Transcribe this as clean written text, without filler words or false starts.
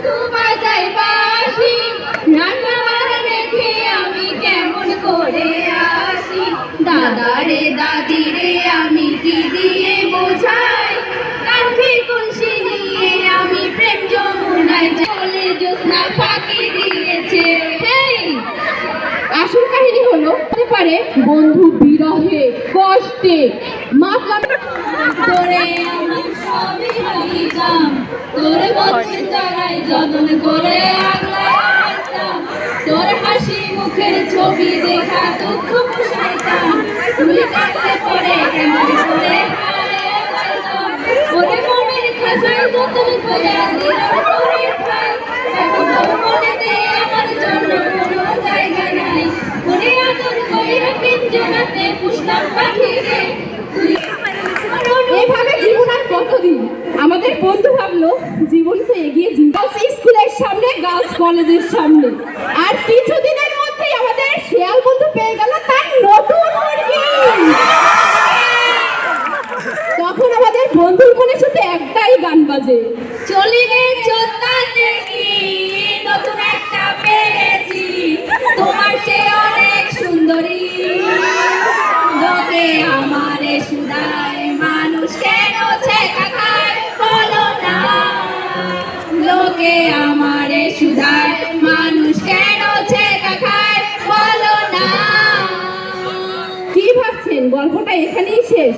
শুধু বাজাই বাঁশি, রান্না বান্না দেখে আমি কেমন করে আসি। দাদা রে দাদি রে আমি কি দিয়ে বোঝাই, কাঠি কলসি নিয়ে আমি প্রেম যমুনায় চলে জ্যোৎস্না ফাঁকি দিয়েছে। আসল কাহিনী হলো হতে পারে বন্ধু বিরহে কষ্টে তোরে আমি সবই ভাবিতাম, তোরে মধ্যে তারাই যত্ন করে আগলাইতাম, তোর হাসি মুখের ছবি দেখা দুঃখ মুছাইতাম, তুই কাছে পড়ে কেমন করে হারিয়ে যাইতাম, ওরে মনের খাসায় যত্ন করে দিলাম তোরে ঠাই, এখন তোর মনেতে আমার জন্য কোনো জায়গা নাই, ওরে আদর কইরা পিঞ্জরাতে পুষলাম পাখি রে। এভাবে জীবন আর কতদিন? আমাদের বন্ধু ভাবলো জীবন তো এগিয়ে গার্লস স্কুলের সামনে, গার্লস কলেজের সামনে, আর কিছুদিনের মধ্যেই আমাদের শেয়াল বন্ধু পেয়ে গেল তার নতুন মুরগি। তখন আমাদের বন্ধুর মনে শুধু একটাই গান বাজে, চলি রে চোদ্দা দেখি নতুন একটা পেয়েছি, তোমার চেয়ে অনেক সুন্দরী, লোকে আমারে সুদায় মানুষ কেন ছেঁকা খায় বলো না, লোকে আমারে সুদায় মানুষ কেন ছেঁকা খায় বলো না। কি ভাবছেন গল্পটা এখানেই শেষ?